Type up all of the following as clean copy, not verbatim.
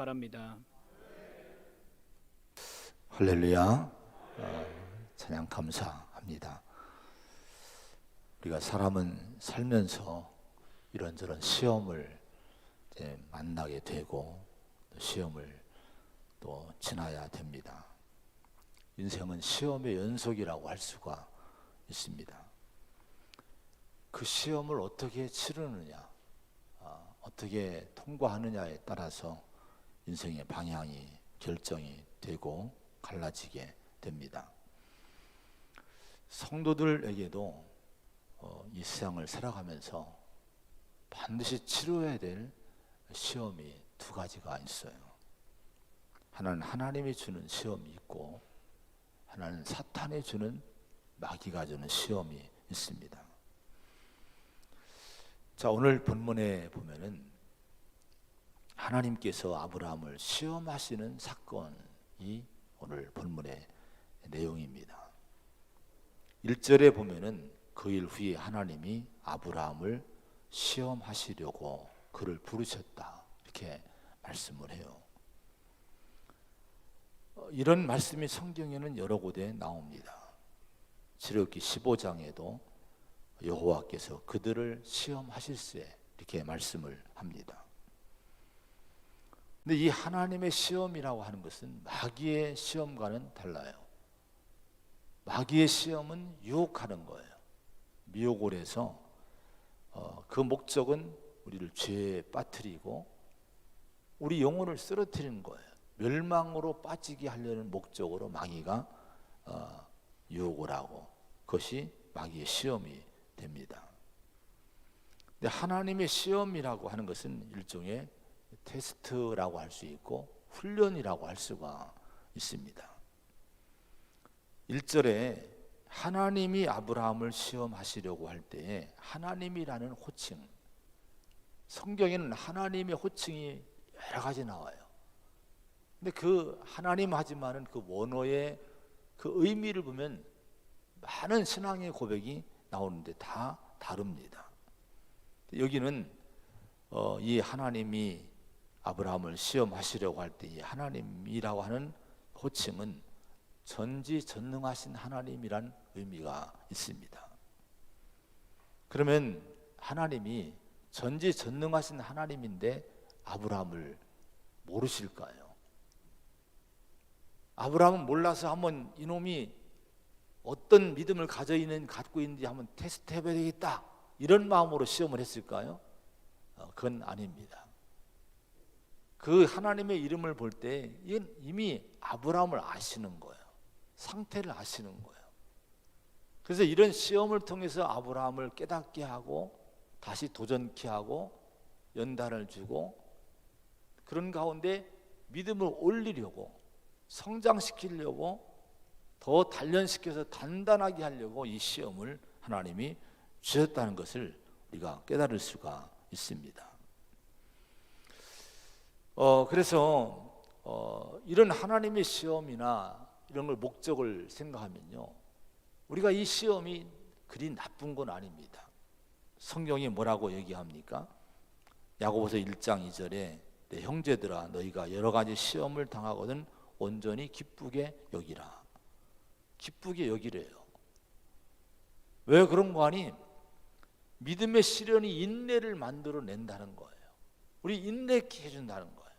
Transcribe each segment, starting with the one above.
바랍니다. 할렐루야. 찬양 감사합니다. 우리가 사람은 살면서 이런저런 시험을 만나게 되고 시험을 또 지나야 됩니다. 인생은 시험의 연속이라고 할 수가 있습니다. 그 시험을 어떻게 치르느냐, 어떻게 통과하느냐에 따라서 인생의 방향이 결정이 되고 갈라지게 됩니다. 성도들에게도 이 세상을 살아가면서 반드시 치러야 될 시험이 두 가지가 있어요. 하나는 하나님이 주는 시험이 있고, 하나는 사탄이 주는, 마귀가 주는 시험이 있습니다. 자, 오늘 본문에 보면은 하나님께서 아브라함을 시험하시는 사건이 오늘 본문의 내용입니다. 1절에 보면은 그 일 후에 하나님이 아브라함을 시험하시려고 그를 부르셨다, 이렇게 말씀을 해요. 이런 말씀이 성경에는 여러 곳에 나옵니다. 출애굽기 15장에도 여호와께서 그들을 시험하실세, 이렇게 말씀을 합니다. 근데 이 하나님의 시험이라고 하는 것은 마귀의 시험과는 달라요. 마귀의 시험은 유혹하는 거예요. 미혹을 해서 그 목적은 우리를 죄에 빠뜨리고 우리 영혼을 쓰러뜨리는 거예요. 멸망으로 빠지게 하려는 목적으로 마귀가 유혹을 하고, 그것이 마귀의 시험이 됩니다. 근데 하나님의 시험이라고 하는 것은 일종의 테스트라고 할 수 있고 훈련이라고 할 수가 있습니다. 1절에 하나님이 아브라함을 시험하시려고 할 때에 하나님이라는 호칭, 성경에는 하나님의 호칭이 여러 가지 나와요. 근데 그 하나님 하지만은 그 원어의 그 의미를 보면 많은 신앙의 고백이 나오는데 다 다릅니다. 여기는 이 하나님이 아브라함을 시험하시려고 할 때 이 하나님이라고 하는 호칭은 전지전능하신 하나님이란 의미가 있습니다. 그러면 하나님이 전지전능하신 하나님인데 아브라함을 모르실까요? 아브라함은 몰라서 한번 이놈이 어떤 믿음을 갖고 있는지 한번 테스트 해봐야 되겠다, 이런 마음으로 시험을 했을까요? 그건 아닙니다. 그 하나님의 이름을 볼 때 이미 아브라함을 아시는 거예요. 상태를 아시는 거예요. 그래서 이런 시험을 통해서 아브라함을 깨닫게 하고 다시 도전케 하고 연단을 주고, 그런 가운데 믿음을 올리려고, 성장시키려고, 더 단련시켜서 단단하게 하려고 이 시험을 하나님이 주셨다는 것을 우리가 깨달을 수가 있습니다. 그래서 이런 하나님의 시험이나 이런 걸 목적을 생각하면요, 우리가 이 시험이 그리 나쁜 건 아닙니다. 성경이 뭐라고 얘기합니까? 야고보서 1장 2절에 내 형제들아 너희가 여러 가지 시험을 당하거든 온전히 기쁘게 여기라. 기쁘게 여기래요. 왜 그런 거 아니? 믿음의 시련이 인내를 만들어낸다는 거예요. 우리 인내케 해준다는 거예요.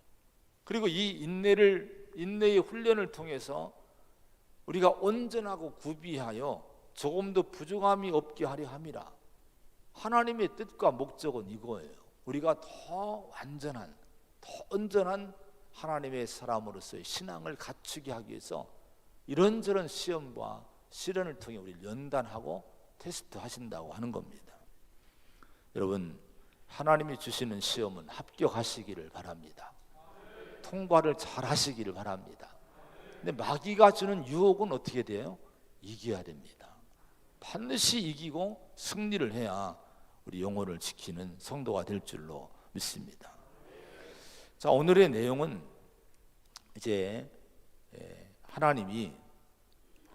그리고 이 인내의 훈련을 통해서 우리가 온전하고 구비하여 조금도 부족함이 없게 하려 함이라. 하나님의 뜻과 목적은 이거예요. 우리가 더 완전한, 더 온전한 하나님의 사람으로서의 신앙을 갖추게 하기 위해서 이런저런 시험과 시련을 통해 우리를 연단하고 테스트하신다고 하는 겁니다. 여러분, 하나님이 주시는 시험은 합격하시기를 바랍니다. 통과를 잘 하시기를 바랍니다. 근데 마귀가 주는 유혹은 어떻게 돼요? 이겨야 됩니다. 반드시 이기고 승리를 해야 우리 영혼을 지키는 성도가 될 줄로 믿습니다. 자, 오늘의 내용은 이제 하나님이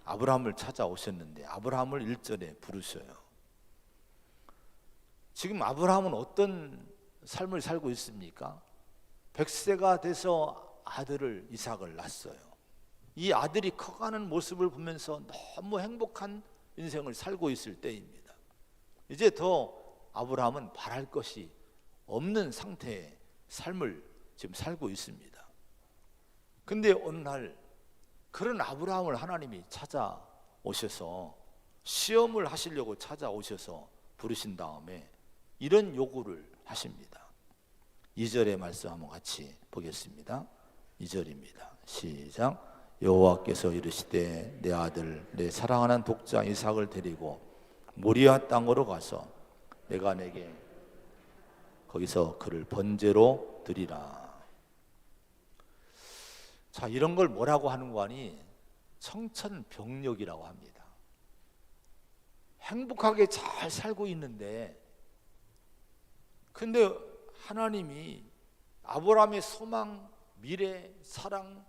아브라함을 찾아오셨는데 아브라함을 1절에 부르셔요. 지금 아브라함은 어떤 삶을 살고 있습니까? 100세가 돼서 아들을 이삭을 낳았어요. 이 아들이 커가는 모습을 보면서 너무 행복한 인생을 살고 있을 때입니다. 이제 더 아브라함은 바랄 것이 없는 상태의 삶을 지금 살고 있습니다. 근데 어느 날 그런 아브라함을 하나님이 찾아오셔서 시험을 하시려고 찾아오셔서 부르신 다음에 이런 요구를 하십니다. 2절의 말씀 한번 같이 보겠습니다. 2절입니다. 시작. 여호와께서 이르시되 내 아들 내 사랑하는 독자 이삭을 데리고 모리아 땅으로 가서 내가 내게 거기서 그를 번제로 드리라. 자, 이런 걸 뭐라고 하는 거 아니? 청천벽력이라고 합니다. 행복하게 잘 살고 있는데, 근데 하나님이 아브라함의 소망, 미래, 사랑,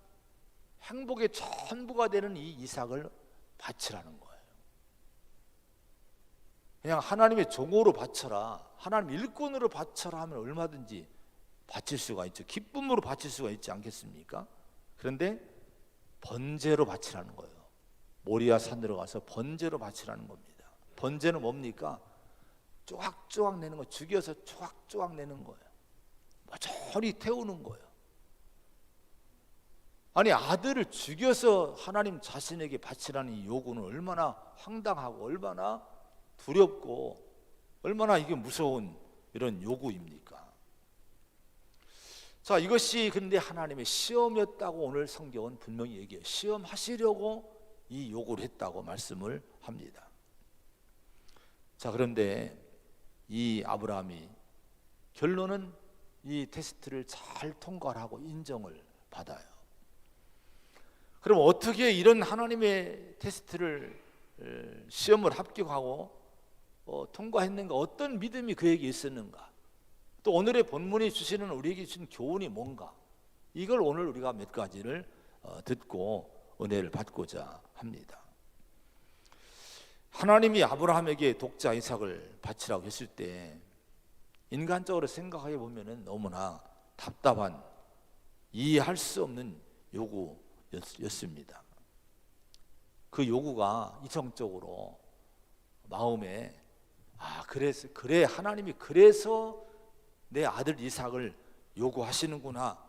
행복의 전부가 되는 이 이삭을 바치라는 거예요. 그냥 하나님의 종으로 바쳐라, 하나님 일꾼으로 바쳐라 하면 얼마든지 바칠 수가 있죠. 기쁨으로 바칠 수가 있지 않겠습니까? 그런데 번제로 바치라는 거예요. 모리아 산으로 가서 번제로 바치라는 겁니다. 번제는 뭡니까? 쪼각쪼각 내는 거, 죽여서 쪼각쪼각 내는 거예요. 저리 태우는 거예요. 아니, 아들을 죽여서 하나님 자신에게 바치라는 이 요구는 얼마나 황당하고 얼마나 두렵고 얼마나 이게 무서운 이런 요구입니까? 자, 이것이 근데 하나님의 시험이었다고 오늘 성경은 분명히 얘기해요. 시험하시려고 이 요구를 했다고 말씀을 합니다. 자, 그런데 이 아브라함이 결론은 이 테스트를 잘 통과를 하고 인정을 받아요. 그럼 어떻게 이런 하나님의 테스트를 시험을 합격하고 통과했는가? 어떤 믿음이 그에게 있었는가? 또 오늘의 본문이 주시는 우리에게 주신 교훈이 뭔가? 이걸 오늘 우리가 몇 가지를 듣고 은혜를 받고자 합니다. 하나님이 아브라함에게 독자 이삭을 바치라고 했을 때 인간적으로 생각해 보면은 너무나 답답한, 이해할 수 없는 요구였습니다. 그 요구가 이성적으로 마음에 그래 하나님이 그래서 내 아들 이삭을 요구하시는구나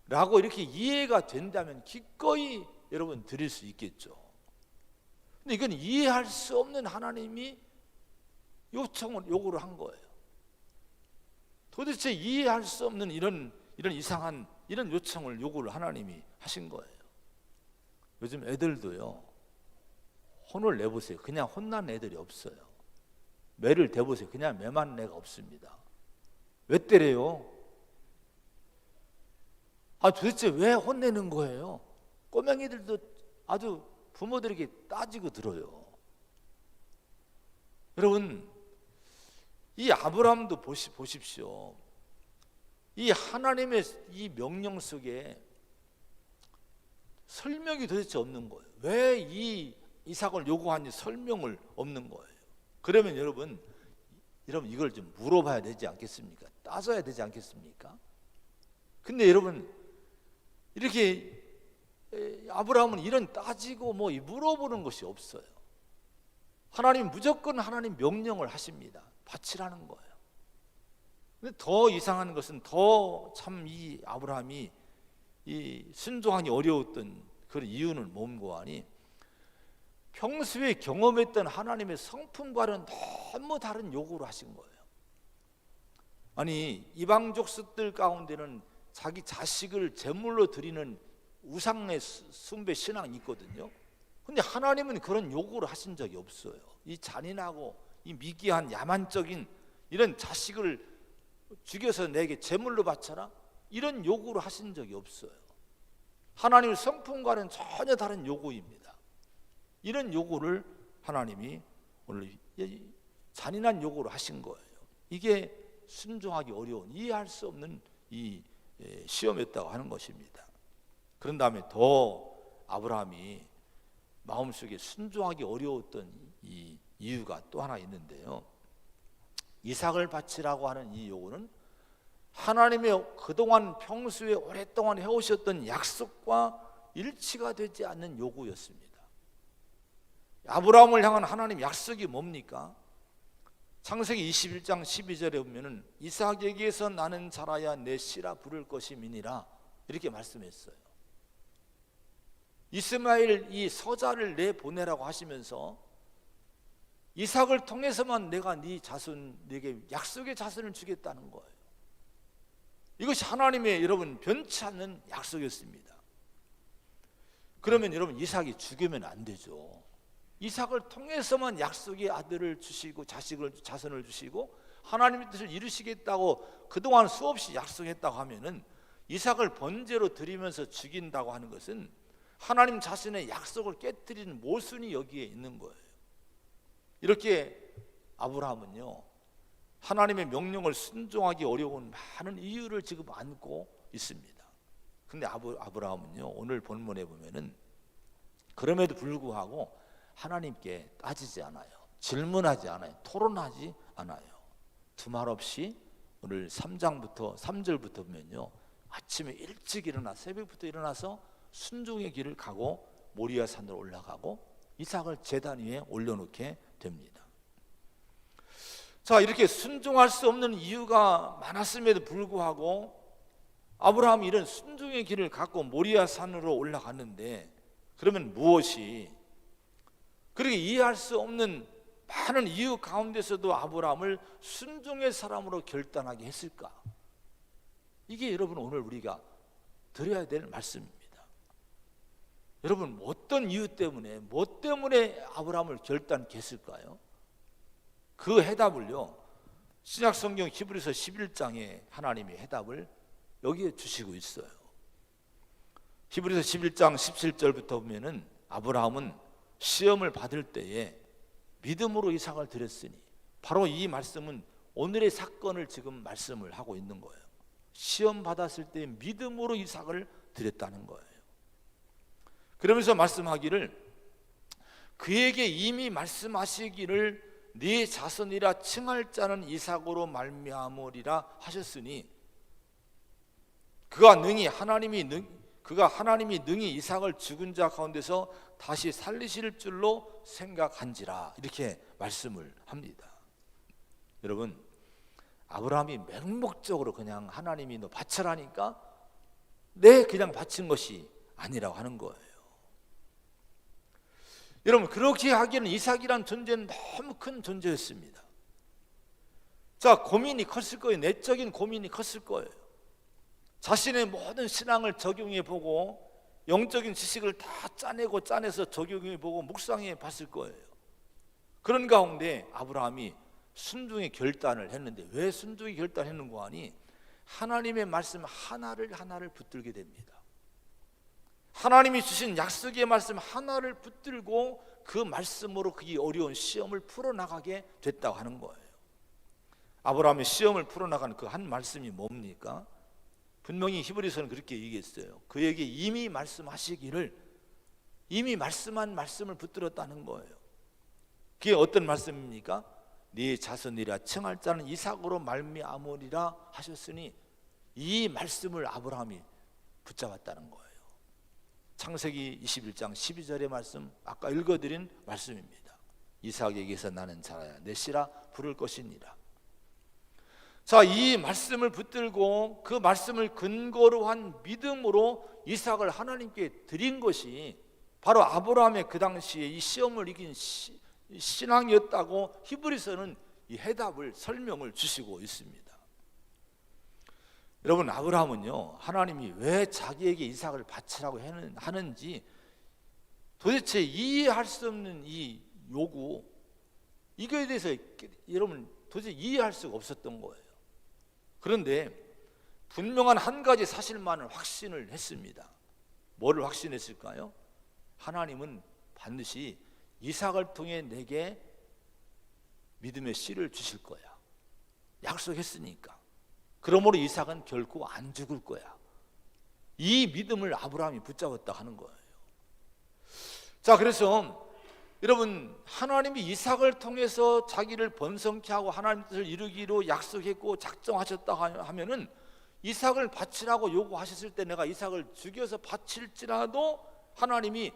라고 이렇게 이해가 된다면 기꺼이 여러분 드릴 수 있겠죠. 근데 이건 이해할 수 없는 하나님이 요구를 한 거예요. 도대체 이해할 수 없는 이런 이상한 이런 요청을 요구를 하나님이 하신 거예요. 요즘 애들도요, 혼을 내보세요. 그냥 혼난 애들이 없어요. 매를 대보세요. 그냥 매만 애가 없습니다. 왜 때려요? 도대체 왜 혼내는 거예요? 꼬맹이들도 아주 부모들에게 따지고 들어요. 여러분, 이 아브라함도 보십시오. 이 하나님의 이 명령 속에 설명이 도대체 없는 거예요. 왜 이 이삭을 요구하는지 설명을 없는 거예요. 그러면 여러분 이걸 좀 물어봐야 되지 않겠습니까? 따져야 되지 않겠습니까? 근데 여러분, 이렇게 아브라함은 이런 따지고 물어보는 것이 없어요. 하나님 무조건 하나님 명령을 하십니다. 바치라는 거예요. 근데 더 이상한 것은 더 참 이 아브라함이 이 순종하기 어려웠던 그런 이유는 뭔고 하니, 평소에 경험했던 하나님의 성품과는 너무 다른 요구를 하신 거예요. 아니, 이방 족속들 가운데는 자기 자식을 제물로 드리는 우상의 숭배 신앙이 있거든요. 근데 하나님은 그런 요구를 하신 적이 없어요. 이 잔인하고 이 미개한 야만적인 이런 자식을 죽여서 내게 제물로 바쳐라, 이런 요구를 하신 적이 없어요. 하나님의 성품과는 전혀 다른 요구입니다. 이런 요구를 하나님이 오늘 잔인한 요구를 하신 거예요. 이게 순종하기 어려운, 이해할 수 없는 이 시험이었다고 하는 것입니다. 그런 다음에 더 아브라함이 마음속에 순종하기 어려웠던 이 이유가 또 하나 있는데요. 이삭을 바치라고 하는 이 요구는 하나님의 그동안 평소에 오랫동안 해오셨던 약속과 일치가 되지 않는 요구였습니다. 아브라함을 향한 하나님 약속이 뭡니까? 창세기 21장 12절에 보면은 이삭에게서 나는 자라야 내 씨라 부를 것임이니라 이렇게 말씀했어요. 이스마엘 이 서자를 내보내라고 하시면서 이삭을 통해서만 내가 네 자손, 네게 약속의 자손을 주겠다는 거예요. 이것이 하나님의 여러분 변치 않는 약속이었습니다. 그러면 여러분 이삭이 죽으면 안 되죠. 이삭을 통해서만 약속의 아들을 주시고 자손을 주시고 하나님의 뜻을 이루시겠다고 그동안 수없이 약속했다고 하면은 이삭을 번제로 드리면서 죽인다고 하는 것은 하나님 자신의 약속을 깨뜨리는 모순이 여기에 있는 거예요. 이렇게 아브라함은요 하나님의 명령을 순종하기 어려운 많은 이유를 지금 안고 있습니다. 근데 아브라함은요 오늘 본문에 보면은 그럼에도 불구하고 하나님께 따지지 않아요. 질문하지 않아요. 토론하지 않아요. 두말 없이 오늘 3장부터 3절부터 보면요 아침에 일찍 일어나 새벽부터 일어나서 순종의 길을 가고 모리아 산으로 올라가고 이삭을 제단 위에 올려놓게 됩니다. 자, 이렇게 순종할 수 없는 이유가 많았음에도 불구하고 아브라함이 이런 순종의 길을 갖고 모리아 산으로 올라갔는데 그러면 무엇이 그렇게 이해할 수 없는 많은 이유 가운데서도 아브라함을 순종의 사람으로 결단하게 했을까? 이게 여러분 오늘 우리가 드려야 될 말씀입니다. 여러분 어떤 이유 때문에 뭐 때문에 아브라함을 결단케 했을까요? 그 해답을요 신약 성경 히브리서 11장에 하나님이 해답을 여기에 주시고 있어요. 히브리서 11장 17절부터 보면은 아브라함은 시험을 받을 때에 믿음으로 이삭을 드렸으니 바로 이 말씀은 오늘의 사건을 지금 말씀을 하고 있는 거예요. 시험 받았을 때 믿음으로 이삭을 드렸다는 거예요. 그러면서 말씀하기를 그에게 이미 말씀하시기를 네 자손이라 칭할 자는 이삭으로 말미암으리라 하셨으니 그가 하나님이 능히 이삭을 죽은 자 가운데서 다시 살리실 줄로 생각한지라 이렇게 말씀을 합니다. 여러분 아브라함이 맹목적으로 그냥 하나님이 너 바쳐라니까 그냥 바친 것이 아니라고 하는 거예요. 여러분 그렇게 하기에는 이삭이란 존재는 너무 큰 존재였습니다. 자, 고민이 컸을 거예요. 내적인 고민이 컸을 거예요. 자신의 모든 신앙을 적용해 보고 영적인 지식을 다 짜내서 적용해 보고 묵상해 봤을 거예요. 그런 가운데 아브라함이 순종의 결단을 했는데 왜 순종의 결단했는가 하니 하나님의 말씀 하나를 붙들게 됩니다. 하나님이 주신 약속의 말씀 하나를 붙들고 그 말씀으로 그 어려운 시험을 풀어나가게 됐다고 하는 거예요. 아브라함의 시험을 풀어나가는 그 한 말씀이 뭡니까? 분명히 히브리서는 그렇게 얘기했어요. 그에게 이미 말씀하시기를 이미 말씀한 말씀을 붙들었다는 거예요. 그게 어떤 말씀입니까? 네 자손이라 칭할 자는 이삭으로 말미암으리라 하셨으니 이 말씀을 아브라함이 붙잡았다는 거예요. 창세기 21장 12절의 말씀 아까 읽어드린 말씀입니다. 이삭에게서 나는 자라야 내 씨라 부를 것이니라. 자, 이 말씀을 붙들고 그 말씀을 근거로 한 믿음으로 이삭을 하나님께 드린 것이 바로 아브라함의 그 당시에 이 시험을 이긴 신앙이었다고 히브리서는 이 해답을 설명을 주시고 있습니다. 여러분 아브라함은요 하나님이 왜 자기에게 이삭을 바치라고 하는지 도대체 이해할 수 없는 이 요구 이거에 대해서 여러분 도대체 이해할 수가 없었던 거예요. 그런데 분명한 한 가지 사실만을 확신을 했습니다. 뭐를 확신했을까요? 하나님은 반드시 이삭을 통해 내게 믿음의 씨를 주실 거야. 약속했으니까. 그러므로 이삭은 결코 안 죽을 거야. 이 믿음을 아브라함이 붙잡았다 하는 거예요. 자, 그래서 여러분 하나님이 이삭을 통해서 자기를 번성케 하고 하나님 뜻을 이루기로 약속했고 작정하셨다 하면은 이삭을 바치라고 요구하셨을 때 내가 이삭을 죽여서 바칠지라도 하나님이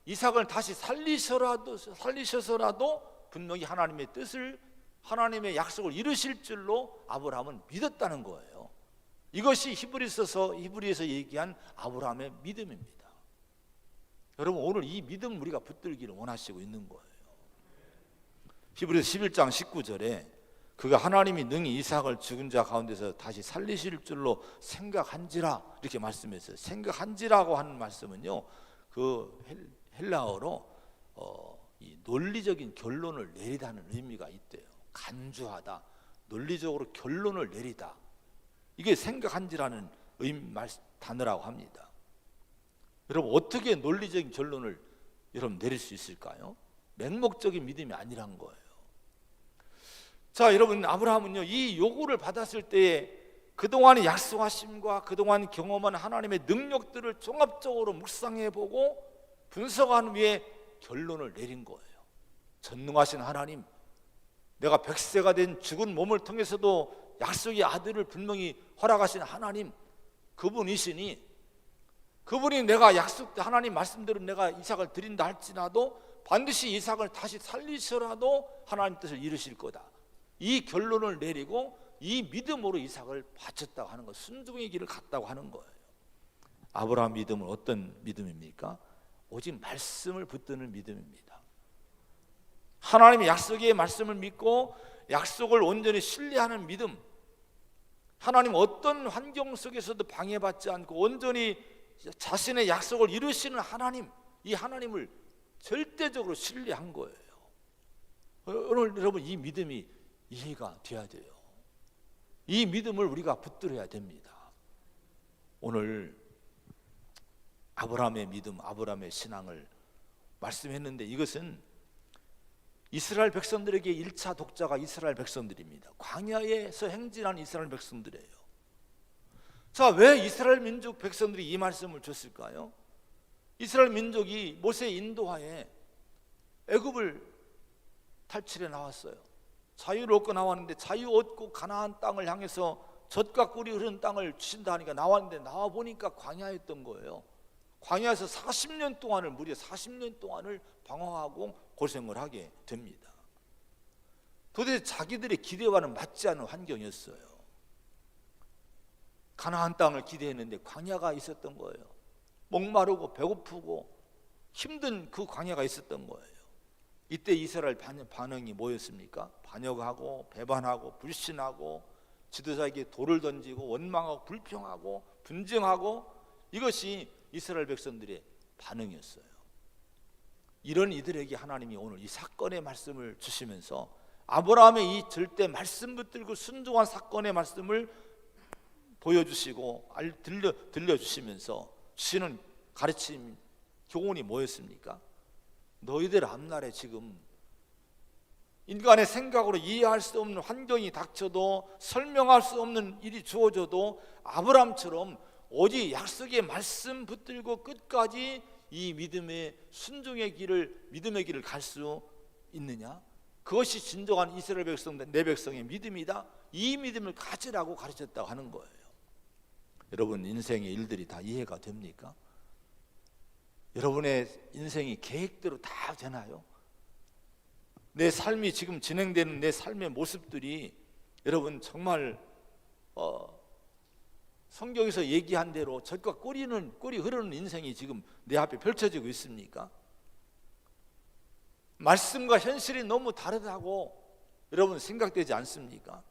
이삭을 다시 살리셔서라도 분명히 하나님의 뜻을, 하나님의 약속을 이루실 줄로 아브라함은 믿었다는 거예요. 이것이 히브리에서 얘기한 아브라함의 믿음입니다. 여러분, 오늘 이 믿음 우리가 붙들기를 원하시고 있는 거예요. 히브리서 11장 19절에 그가 하나님이 능히 이삭을 죽은 자 가운데서 다시 살리실 줄로 생각한지라 이렇게 말씀했어요. 생각한지라고 하는 말씀은요, 그 헬라어로 이 논리적인 결론을 내리다는 의미가 있대요. 간주하다, 논리적으로 결론을 내리다, 이게 생각한지라는 단어라고 합니다. 여러분, 어떻게 논리적인 결론을 여러분 내릴 수 있을까요? 맹목적인 믿음이 아니란 거예요. 자, 여러분, 아브라함은요, 이 요구를 받았을 때에 그동안의 약속하심과 그동안 경험한 하나님의 능력들을 종합적으로 묵상해보고 분석한 후에 결론을 내린 거예요. 전능하신 하나님, 내가 100세가 된 죽은 몸을 통해서도 약속의 아들을 분명히 허락하신 하나님, 그분이시니, 그분이 내가 약속 때 하나님 말씀대로 내가 이삭을 드린다 할지라도 반드시 이삭을 다시 살리셔라도 하나님 뜻을 이루실 거다, 이 결론을 내리고 이 믿음으로 이삭을 바쳤다고 하는 것, 순종의 길을 갔다고 하는 거예요. 아브라함 믿음은 어떤 믿음입니까? 오직 말씀을 붙드는 믿음입니다. 하나님의 약속의 말씀을 믿고 약속을 온전히 신뢰하는 믿음, 하나님 어떤 환경 속에서도 방해받지 않고 온전히 자신의 약속을 이루시는 하나님, 이 하나님을 절대적으로 신뢰한 거예요. 오늘 여러분, 이 믿음이 이해가 돼야 돼요. 이 믿음을 우리가 붙들어야 됩니다. 오늘 아브라함의 믿음, 아브라함의 신앙을 말씀했는데, 이것은 이스라엘 백성들에게 1차 독자가 이스라엘 백성들입니다. 광야에서 행진한 이스라엘 백성들이에요. 자, 왜 이스라엘 민족 백성들이 이 말씀을 줬을까요? 이스라엘 민족이 모세의 인도하에 애굽을 탈출해 나왔어요. 자유를 얻고 나왔는데, 자유 얻고 가나안 땅을 향해서 젖과 꿀이 흐르는 땅을 주신다 하니까 나왔는데, 나와 보니까 광야였던 거예요. 광야에서 40년 동안을, 무려 40년 동안을 방황하고 고생을 하게 됩니다. 도대체 자기들의 기대와는 맞지 않는 환경이었어요. 가나안 땅을 기대했는데 광야가 있었던 거예요. 목마르고 배고프고 힘든 그 광야가 있었던 거예요. 이때 이스라엘 반응이 뭐였습니까? 반역하고 배반하고 불신하고 지도자에게 돌을 던지고 원망하고 불평하고 분쟁하고, 이것이 이스라엘 백성들의 반응이었어요. 이런 이들에게 하나님이 오늘 이 사건의 말씀을 주시면서 아브라함의 이 절대 말씀 붙들고 순종한 사건의 말씀을 보여주시고 들려주시면서 주시는 가르침, 교훈이 뭐였습니까? 너희들 앞날에 지금 인간의 생각으로 이해할 수 없는 환경이 닥쳐도, 설명할 수 없는 일이 주어져도 아브라함처럼 오직 약속의 말씀 붙들고 끝까지 이 믿음의 순종의 길을, 믿음의 길을 갈 수 있느냐? 그것이 진정한 이스라엘 백성들, 내 백성의 믿음이다, 이 믿음을 가지라고 가르쳤다고 하는 거예요. 여러분, 인생의 일들이 다 이해가 됩니까? 여러분의 인생이 계획대로 다 되나요? 내 삶이 지금 진행되는 내 삶의 모습들이 여러분 정말 성경에서 얘기한 대로 젖과 꿀이 흐르는 인생이 지금 내 앞에 펼쳐지고 있습니까? 말씀과 현실이 너무 다르다고 여러분 생각되지 않습니까?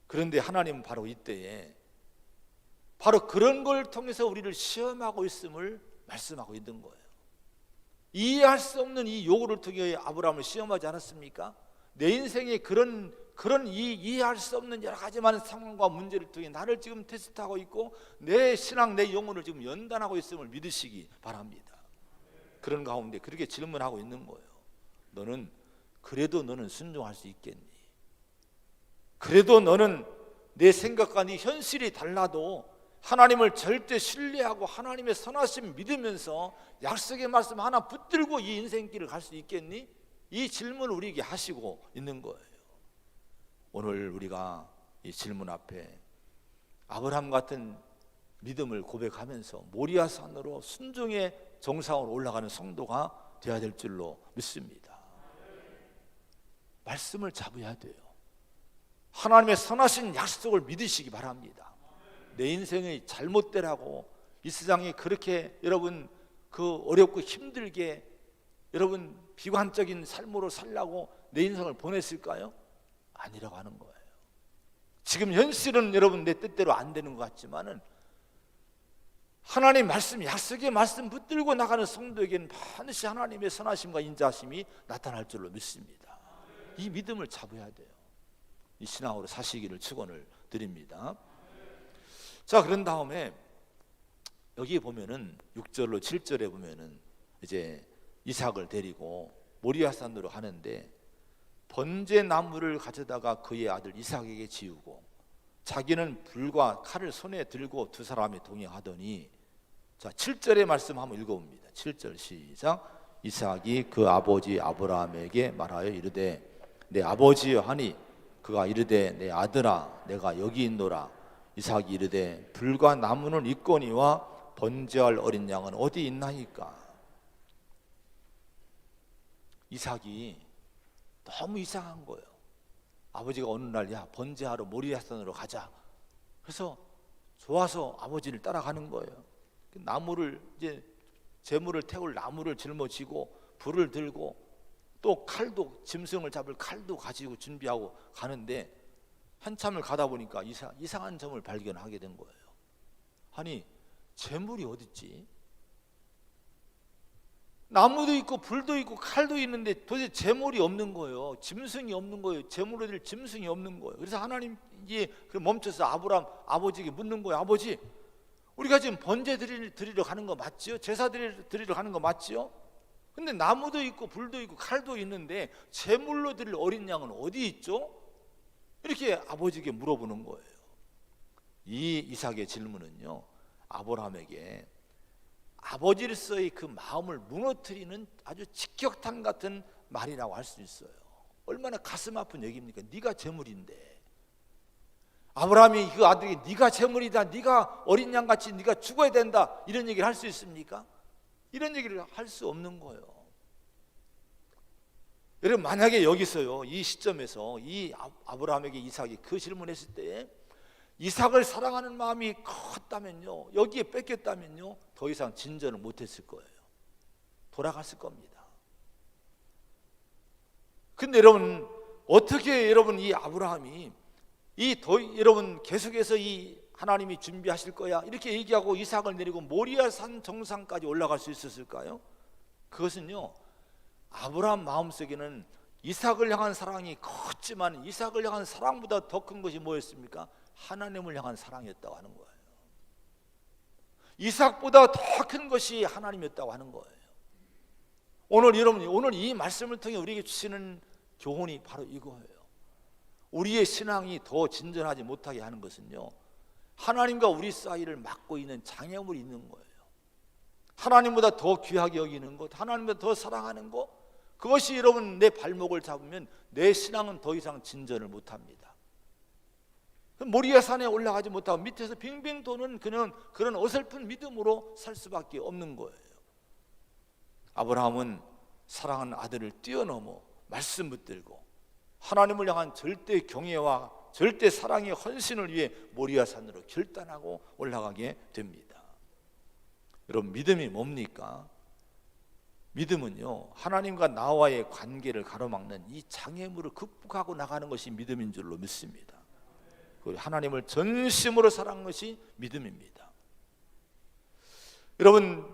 그런데 하나님은 바로 이때에 바로 그런 걸 통해서 우리를 시험하고 있음을 말씀하고 있는 거예요. 이해할 수 없는 이 요구를 통해 아브라함을 시험하지 않았습니까? 내 인생에 그런 이해할 수 없는 여러 가지 많은 상황과 문제를 통해 나를 지금 테스트하고 있고 내 신앙, 내 영혼을 지금 연단하고 있음을 믿으시기 바랍니다. 그런 가운데 그렇게 질문하고 있는 거예요. 그래도 너는 순종할 수 있겠니? 그래도 너는 내 생각과 네 현실이 달라도 하나님을 절대 신뢰하고 하나님의 선하심 믿으면서 약속의 말씀 하나 붙들고 이 인생길을 갈 수 있겠니? 이 질문을 우리에게 하시고 있는 거예요. 오늘 우리가 이 질문 앞에 아브라함 같은 믿음을 고백하면서 모리아산으로 순종의 정상으로 올라가는 성도가 되어야 될 줄로 믿습니다. 말씀을 잡아야 돼요. 하나님의 선하신 약속을 믿으시기 바랍니다. 내 인생이 잘못되라고 이 세상에 그렇게 여러분 그 어렵고 힘들게 여러분 비관적인 삶으로 살라고 내 인생을 보냈을까요? 아니라고 하는 거예요. 지금 현실은 여러분 내 뜻대로 안 되는 것 같지만은 하나님 말씀, 약속의 말씀 붙들고 나가는 성도에게는 반드시 하나님의 선하심과 인자하심이 나타날 줄로 믿습니다. 이 믿음을 잡아야 돼요. 이 신앙으로 사시기를 축원을 드립니다. 자, 그런 다음에 여기 보면은 6절로 7절에 보면은 이제 이삭을 데리고 모리아산으로 가는데 번제 나무를 가져다가 그의 아들 이삭에게 지우고 자기는 불과 칼을 손에 들고 두 사람이 동행하더니, 자 7절의 말씀 한번 읽어봅니다. 7절 시작. 이삭이 그 아버지 아브라함에게 말하여 이르되 내 아버지여 하니 그가 이르되 내 아들아 내가 여기 있노라. 이삭이 이르되 불과 나무는 있거니와 번제할 어린 양은 어디 있나이까. 이삭이 너무 이상한 거예요. 아버지가 어느 날 야 번제하러 모리아산으로 가자. 그래서 좋아서 아버지를 따라가는 거예요. 나무를 이제 제물을 태울 나무를 짊어지고 불을 들고 또 칼도 짐승을 잡을 칼도 가지고 준비하고 가는데 한참을 가다 보니까 이상한 점을 발견하게 된 거예요. 아니 제물이 어딨지? 나무도 있고 불도 있고 칼도 있는데 도대체 제물이 없는 거예요. 짐승이 없는 거예요. 제물로 드릴 짐승이 없는 거예요. 그래서 하나님 이제 멈춰서 아브라함 아버지에게 묻는 거예요. 아버지, 우리가 지금 번제 드리러 가는 거 맞지요? 제사 드리러 가는 거 맞지요? 근데 나무도 있고 불도 있고 칼도 있는데 제물로 드릴 어린 양은 어디 있죠? 이렇게 아버지에게 물어보는 거예요. 이 이삭의 질문은요, 아브라함에게 아버지로서의 그 마음을 무너뜨리는 아주 직격탄 같은 말이라고 할 수 있어요. 얼마나 가슴 아픈 얘기입니까? 네가 제물인데, 아브라함이 그 아들에게 네가 제물이다, 네가 어린 양같이 네가 죽어야 된다, 이런 얘기를 할 수 있습니까? 이런 얘기를 할 수 없는 거예요. 여러분, 만약에 여기서요, 이 시점에서 이 아브라함에게 이삭이 그 질문했을 때 이삭을 사랑하는 마음이 컸다면요, 여기에 뺏겼다면요, 더 이상 진전을 못했을 거예요. 돌아갔을 겁니다. 근데 여러분, 어떻게 여러분 이 아브라함이 여러분 계속해서 이 하나님이 준비하실 거야 이렇게 얘기하고 이삭을 내리고 모리아산 정상까지 올라갈 수 있었을까요? 그것은요, 아브라함 마음속에는 이삭을 향한 사랑이 컸지만 이삭을 향한 사랑보다 더 큰 것이 뭐였습니까? 하나님을 향한 사랑이었다고 하는 거예요. 이삭보다 더 큰 것이 하나님이었다고 하는 거예요. 오늘 여러분, 오늘 이 말씀을 통해 우리에게 주시는 교훈이 바로 이거예요. 우리의 신앙이 더 진전하지 못하게 하는 것은요, 하나님과 우리 사이를 막고 있는 장애물이 있는 거예요. 하나님보다 더 귀하게 여기는 것, 하나님보다 더 사랑하는 것, 그것이 여러분 내 발목을 잡으면 내 신앙은 더 이상 진전을 못합니다. 모리아산에 올라가지 못하고 밑에서 빙빙 도는 그런 어설픈 믿음으로 살 수밖에 없는 거예요. 아브라함은 사랑하는 아들을 뛰어넘어 말씀 붙들고 하나님을 향한 절대 경외와 절대 사랑의 헌신을 위해 모리아산으로 결단하고 올라가게 됩니다. 여러분, 믿음이 뭡니까? 믿음은요, 하나님과 나와의 관계를 가로막는 이 장애물을 극복하고 나가는 것이 믿음인 줄로 믿습니다. 그리고 하나님을 전심으로 사랑하는 것이 믿음입니다. 여러분,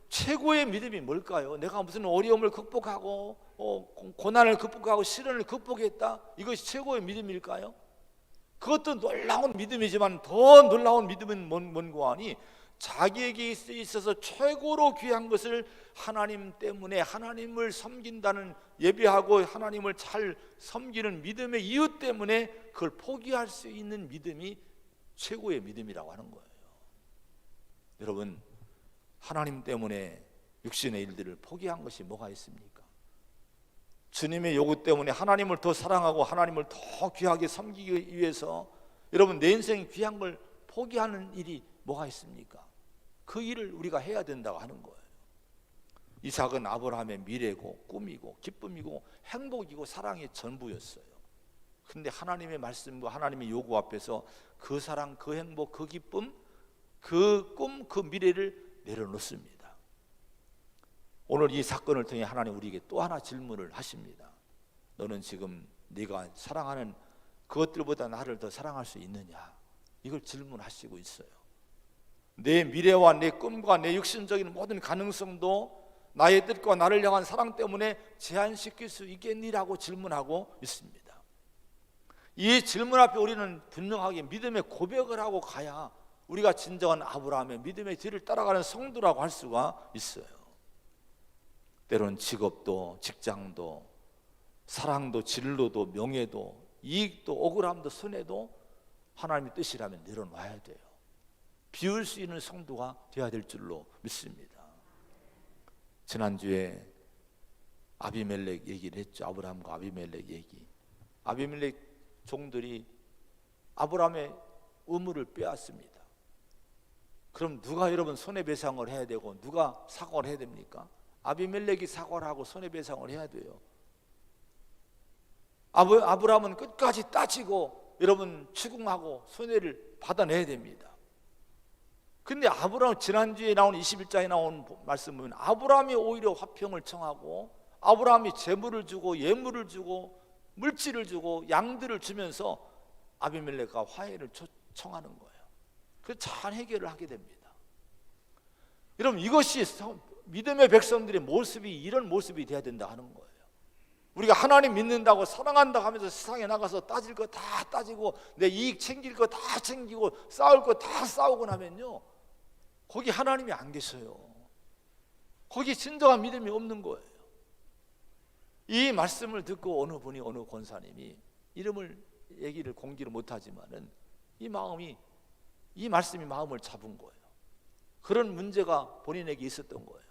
최고의 믿음이 뭘까요? 내가 무슨 어려움을 극복하고 고난을 극복하고 시련을 극복했다, 이것이 최고의 믿음일까요? 그것도 놀라운 믿음이지만 더 놀라운 믿음은 뭔고 하니, 자기에게 있어서 최고로 귀한 것을 하나님 때문에 하나님을 섬긴다는, 예배하고 하나님을 잘 섬기는 믿음의 이유 때문에 그걸 포기할 수 있는 믿음이 최고의 믿음이라고 하는 거예요. 여러분, 하나님 때문에 육신의 일들을 포기한 것이 뭐가 있습니까? 주님의 요구 때문에 하나님을 더 사랑하고 하나님을 더 귀하게 섬기기 위해서 여러분 내 인생이 귀한 걸 포기하는 일이 뭐가 있습니까? 그 일을 우리가 해야 된다고 하는 거예요. 이삭은 아브라함의 미래고 꿈이고 기쁨이고 행복이고 사랑의 전부였어요. 근데 하나님의 말씀과 하나님의 요구 앞에서 그 사랑, 그 행복, 그 기쁨, 그 꿈, 그 미래를 내려놓습니다. 오늘 이 사건을 통해 하나님 우리에게 또 하나 질문을 하십니다. 너는 지금 네가 사랑하는 그것들보다 나를 더 사랑할 수 있느냐? 이걸 질문하시고 있어요. 내 미래와 내 꿈과 내 육신적인 모든 가능성도 나의 뜻과 나를 향한 사랑 때문에 제한시킬 수 있겠니라고 질문하고 있습니다. 이 질문 앞에 우리는 분명하게 믿음의 고백을 하고 가야 우리가 진정한 아브라함의 믿음의 뒤를 따라가는 성도라고 할 수가 있어요. 때로는 직업도 직장도 사랑도 진로도 명예도 이익도 억울함도 손해도 하나님의 뜻이라면 내려놔야 돼요. 비울 수 있는 성도가 되어야 될 줄로 믿습니다. 지난주에 아비멜렉 얘기를 했죠. 아브라함과 아비멜렉 얘기. 아비멜렉 종들이 아브라함의 우물을 빼앗습니다. 그럼 누가 여러분 손해배상을 해야 되고 누가 사과를 해야 됩니까? 아비멜렉이 사과를 하고 손해배상을 해야 돼요. 아브라함은 끝까지 따지고 여러분 추궁하고 손해를 받아내야 됩니다. 근데 아브라함, 지난주에 나온 21장에 나온 말씀 보면 아브라함이 오히려 화평을 청하고 아브라함이 재물을 주고 예물을 주고 물질을 주고 양들을 주면서 아비멜렉과 화해를 청하는 거예요. 그래서 잘 해결을 하게 됩니다. 여러분, 이것이 믿음의 백성들의 모습이 이런 모습이 돼야 된다 하는 거예요. 우리가 하나님 믿는다고 사랑한다고 하면서 세상에 나가서 따질 거 다 따지고 내 이익 챙길 거 다 챙기고 싸울 거 다 싸우고 나면요, 거기 하나님이 안 계셔요. 거기 진정한 믿음이 없는 거예요. 이 말씀을 듣고 어느 분이, 어느 권사님이 이름을 얘기를 공개를 못하지만은 이 말씀이 마음을 잡은 거예요. 그런 문제가 본인에게 있었던 거예요.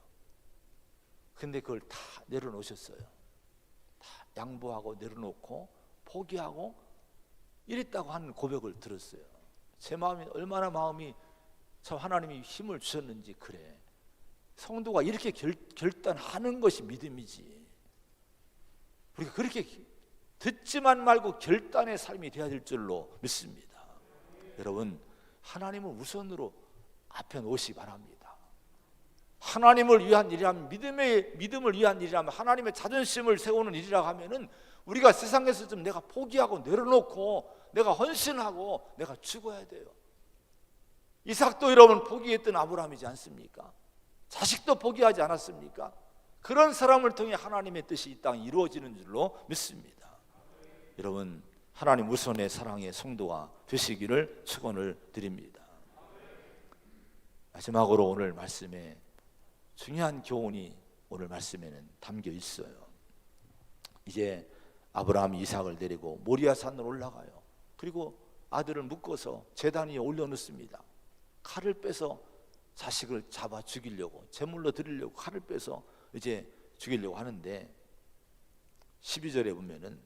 근데 그걸 다 내려놓으셨어요. 다 양보하고 내려놓고 포기하고 이랬다고 하는 고백을 들었어요. 제 마음이 얼마나 마음이 참 하나님이 힘을 주셨는지. 그래, 성도가 이렇게 결단하는 것이 믿음이지. 우리가 그렇게 듣지만 말고 결단의 삶이 되어야 될 줄로 믿습니다. 여러분, 하나님을 우선으로 앞에 놓으시기 바랍니다. 하나님을 위한 일이라면, 믿음을 위한 일이라면, 하나님의 자존심을 세우는 일이라고 하면은 우리가 세상에서 좀 내가 포기하고 내려놓고 내가 헌신하고 내가 죽어야 돼요. 이삭도 여러분 포기했던 아브라함이지 않습니까? 자식도 포기하지 않았습니까? 그런 사람을 통해 하나님의 뜻이 이 땅에 이루어지는 줄로 믿습니다. 여러분, 하나님 우선의 사랑의 성도가 되시기를 축원을 드립니다. 마지막으로 오늘 말씀에 중요한 교훈이 오늘 말씀에는 담겨 있어요. 이제 아브라함이 이삭을 데리고 모리아 산으로 올라가요. 그리고 아들을 묶어서 제단 위에 올려놓습니다. 칼을 빼서 자식을 잡아 죽이려고, 제물로 드리려고 칼을 빼서 이제 죽이려고 하는데 12절에 보면은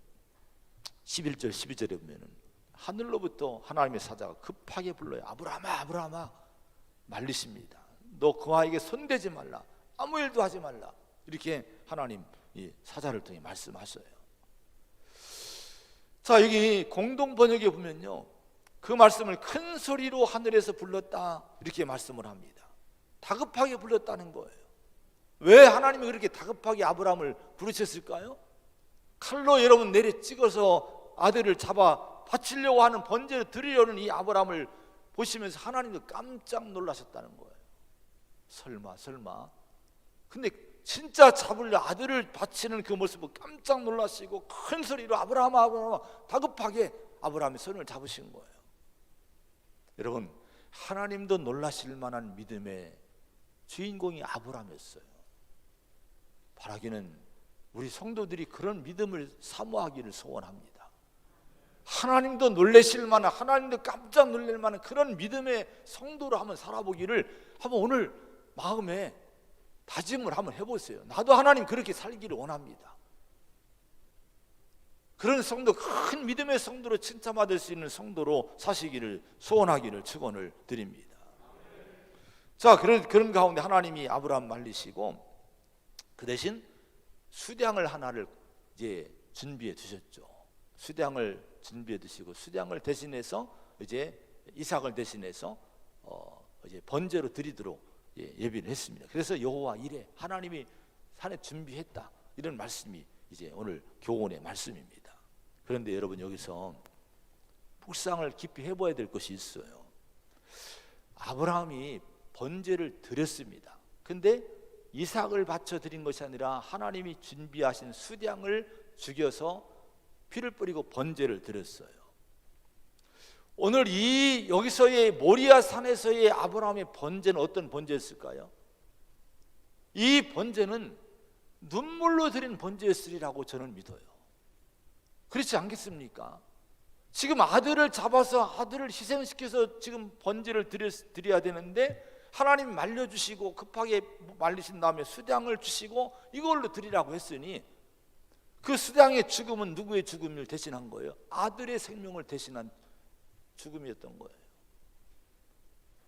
11절 12절에 보면은 하늘로부터 하나님의 사자가 급하게 불러요. 아브라함아, 아브라함아, 말리십니다. 너 그 아이에게 손대지 말라, 아무 일도 하지 말라, 이렇게 하나님 이 사자를 통해 말씀하셔요. 자, 여기 공동 번역에 보면요, 그 말씀을 큰 소리로 하늘에서 불렀다 이렇게 말씀을 합니다. 다급하게 불렀다는 거예요. 왜 하나님이 그렇게 다급하게 아브라함을 부르셨을까요? 칼로 여러분 내려 찍어서 아들을 잡아 바치려고 하는, 번제를 드리려는 이 아브라함을 보시면서 하나님도 깜짝 놀라셨다는 거예요. 설마. 근데 진짜 잡으려 아들을 바치는 그 모습을 깜짝 놀라시고 큰 소리로 아브라함아, 아브라함아, 다급하게 아브라함의 손을 잡으신 거예요. 여러분, 하나님도 놀라실 만한 믿음의 주인공이 아브라함이었어요. 바라기는 우리 성도들이 그런 믿음을 사모하기를 소원합니다. 하나님도 놀라실 만한, 하나님도 깜짝 놀랄 만한 그런 믿음의 성도로 한번 살아보기를 한번 오늘 마음에 다짐을 한번 해보세요. 나도 하나님 그렇게 살기를 원합니다. 그런 성도, 큰 믿음의 성도로 칭찬받을 수 있는 성도로 사시기를 소원하기를 축원을 드립니다. 자, 그런 가운데 하나님이 아브라함 말리시고 그 대신 수량을 하나를 이제 준비해 두셨죠. 수량을 준비해 두시고 수량을 대신해서 이제 이삭을 대신해서 이제 번제로 드리도록 예비를 했습니다. 그래서 여호와 이레, 하나님이 산에 준비했다, 이런 말씀이 이제 오늘 교훈의 말씀입니다. 그런데 여러분, 여기서 묵상을 깊이 해봐야 될 것이 있어요. 아브라함이 번제를 드렸습니다. 근데 이삭을 바쳐 드린 것이 아니라 하나님이 준비하신 수량을 죽여서 피를 뿌리고 번제를 드렸어요. 오늘 이 여기서의 모리아 산에서의 아브라함의 번제는 어떤 번제였을까요? 이 번제는 눈물로 드린 번제였으리라고 저는 믿어요. 그렇지 않겠습니까? 지금 아들을 잡아서 아들을 희생시켜서 지금 번제를 드려야 되는데 하나님 말려주시고 급하게 말리신 다음에 수량을 주시고 이걸로 드리라고 했으니 그 수량의 죽음은 누구의 죽음을 대신한 거예요? 아들의 생명을 대신한 죽음이었던 거예요.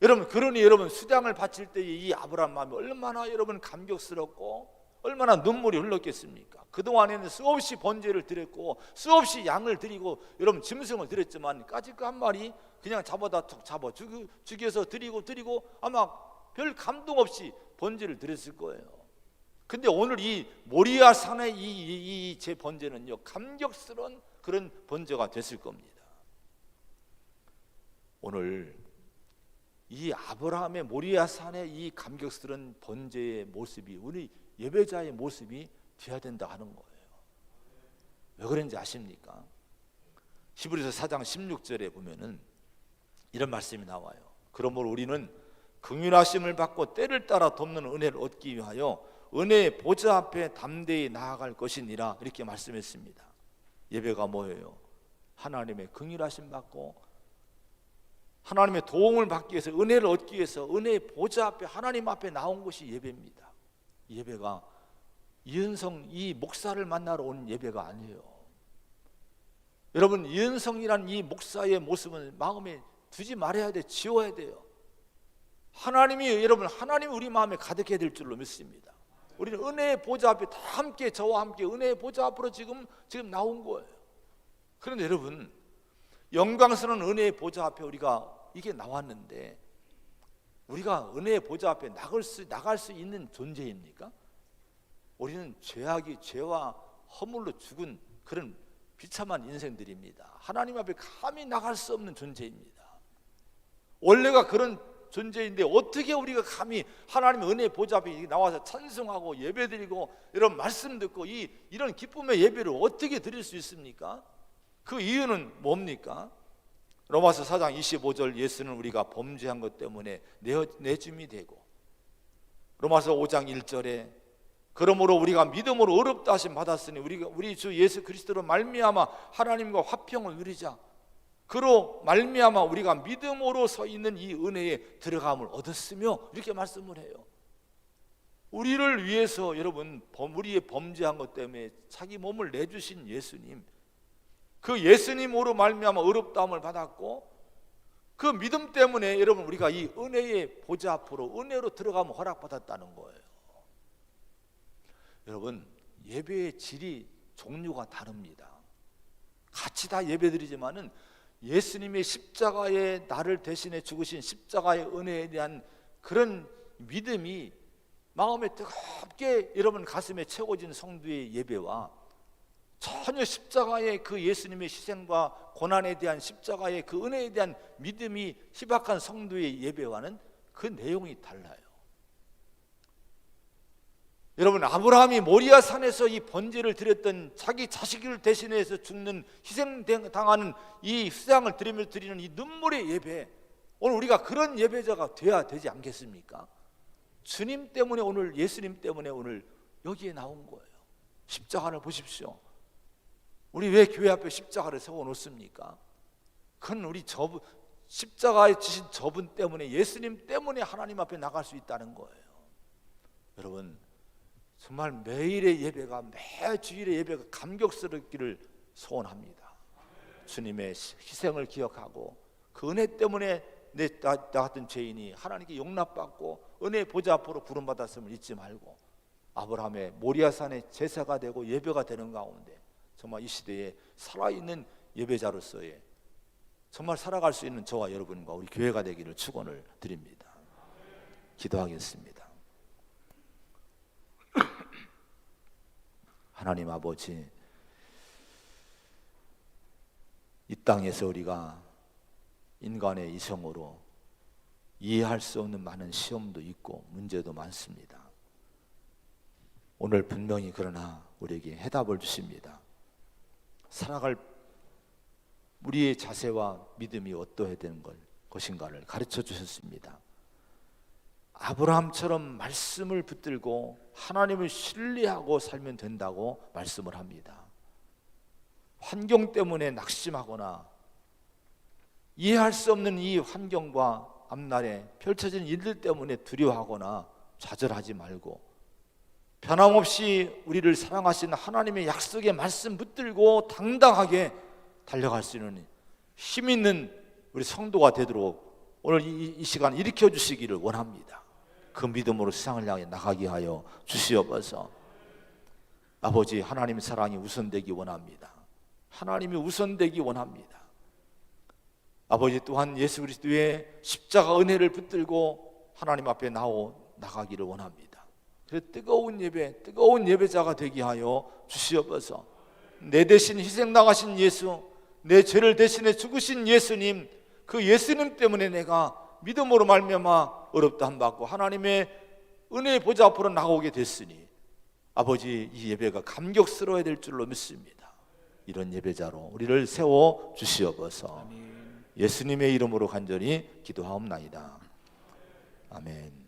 여러분, 그러니 여러분, 수량을 바칠 때 이 아브라함 마음이 얼마나 여러분 감격스럽고 얼마나 눈물이 흘렀겠습니까? 그동안에는 수없이 번제를 드렸고 수없이 양을 드리고 여러분 짐승을 드렸지만 까짓 그 한 마리 그냥 잡아다 툭 잡아 죽여서 드리고 아마 별 감동 없이 번제를 드렸을 거예요. 근데 오늘 이 모리아 산의 이 제 번제는요, 감격스러운 그런 번제가 됐을 겁니다. 오늘 이 아브라함의 모리아 산의 이 감격스러운 번제의 모습이 우리 예배자의 모습이 되어야 된다 하는 거예요. 왜 그런지 아십니까? 히브리서 4장 16절에 보면은 이런 말씀이 나와요. 그러므로 우리는 긍휼하심을 받고 때를 따라 돕는 은혜를 얻기 위하여 은혜의 보좌 앞에 담대히 나아갈 것이니라, 이렇게 말씀했습니다. 예배가 뭐예요? 하나님의 긍휼하심 받고 하나님의 도움을 받기 위해서, 은혜를 얻기 위해서 은혜의 보좌 앞에, 하나님 앞에 나온 것이 예배입니다. 예배가 이은성 이 목사를 만나러 온 예배가 아니에요. 여러분, 이은성이란 이 목사의 모습은 마음에 두지 말아야 돼, 지워야 돼요. 하나님이 우리 마음에 가득해야 될 줄로 믿습니다. 우리는 은혜의 보좌 앞에 다 함께, 저와 함께 은혜의 보좌 앞으로 지금 나온 거예요. 그런데 여러분, 영광스러운 은혜의 보좌 앞에 우리가 이게 나왔는데 우리가 은혜의 보좌 앞에 나갈 수 있는 존재입니까? 우리는 죄와 허물로 죽은 그런 비참한 인생들입니다. 하나님 앞에 감히 나갈 수 없는 존재입니다. 원래가 그런 존재인데 어떻게 우리가 감히 하나님의 은혜의 보좌 앞에 나와서 찬송하고 예배드리고 이런 말씀 듣고 이런 기쁨의 예배를 어떻게 드릴 수 있습니까? 그 이유는 뭡니까? 로마서 4장 25절, 예수는 우리가 범죄한 것 때문에 내줌이 되고, 로마서 5장 1절에 그러므로 우리가 믿음으로 의롭다 하심 받았으니 우리 주 예수 그리스도로 말미암아 하나님과 화평을 누리자. 그로 말미암아 우리가 믿음으로 서 있는 이 은혜에 들어감을 얻었으며, 이렇게 말씀을 해요. 우리를 위해서 여러분, 우리의 범죄한 것 때문에 자기 몸을 내주신 예수님, 그 예수님으로 말미암아 의롭다함을 받았고, 그 믿음 때문에 여러분 우리가 이 은혜의 보좌 앞으로 은혜로 들어가면 허락받았다는 거예요. 여러분, 예배의 질이 종류가 다릅니다. 같이 다 예배드리지만은 예수님의 십자가에 나를 대신해 죽으신 십자가의 은혜에 대한 그런 믿음이 마음에 뜨겁게 여러분 가슴에 채워진 성도의 예배와 전혀 십자가의 그 예수님의 희생과 고난에 대한 십자가의 그 은혜에 대한 믿음이 희박한 성도의 예배와는 그 내용이 달라요. 여러분, 아브라함이 모리아 산에서 이 번제를 드렸던, 자기 자식을 대신해서 죽는, 희생당하는 이 수양을 드리며 드리는 이 눈물의 예배, 오늘 우리가 그런 예배자가 돼야 되지 않겠습니까? 주님 때문에, 오늘 예수님 때문에 오늘 여기에 나온 거예요. 십자가를 보십시오. 우리 왜 교회 앞에 십자가를 세워놓습니까? 그건 우리 십자가에 지신 저분 때문에, 예수님 때문에 하나님 앞에 나갈 수 있다는 거예요. 여러분, 정말 매일의 예배가, 매 주일의 예배가 감격스럽기를 소원합니다. 주님의 희생을 기억하고 그 은혜 때문에 나 같은 죄인이 하나님께 용납받고 은혜의 보좌 앞으로 부름받았음을 잊지 말고 아브라함의 모리아산의 제사가 되고 예배가 되는 가운데 정말 이 시대에 살아있는 예배자로서의 정말 살아갈 수 있는 저와 여러분과 우리 교회가 되기를 축원을 드립니다. 기도하겠습니다. 하나님 아버지, 이 땅에서 우리가 인간의 이성으로 이해할 수 없는 많은 시험도 있고 문제도 많습니다. 오늘 분명히 그러나 우리에게 해답을 주십니다. 살아갈 우리의 자세와 믿음이 어떠해야 되는 것인가를 가르쳐 주셨습니다. 아브라함처럼 말씀을 붙들고 하나님을 신뢰하고 살면 된다고 말씀을 합니다. 환경 때문에 낙심하거나 이해할 수 없는 이 환경과 앞날에 펼쳐진 일들 때문에 두려워하거나 좌절하지 말고 변함없이 우리를 사랑하시는 하나님의 약속의 말씀 붙들고 당당하게 달려갈 수 있는 힘 있는 우리 성도가 되도록 오늘 이 시간 일으켜 주시기를 원합니다. 그 믿음으로 세상을 향해 나가게 하여 주시옵소서. 아버지, 하나님의 사랑이 우선되기 원합니다. 하나님이 우선되기 원합니다. 아버지, 또한 예수 그리스도의 십자가 은혜를 붙들고 하나님 앞에 나가기를 원합니다. 그래서 뜨거운 예배자가 되게 하여 주시옵소서. 내 대신 희생 나가신 예수, 내 죄를 대신해 죽으신 예수님, 그 예수님 때문에 내가 믿음으로 말미암아 어렵다함 받고 하나님의 은혜의 보좌 앞으로 나오게 됐으니 아버지, 이 예배가 감격스러워야 될 줄로 믿습니다. 이런 예배자로 우리를 세워 주시옵소서. 예수님의 이름으로 간절히 기도하옵나이다. 아멘.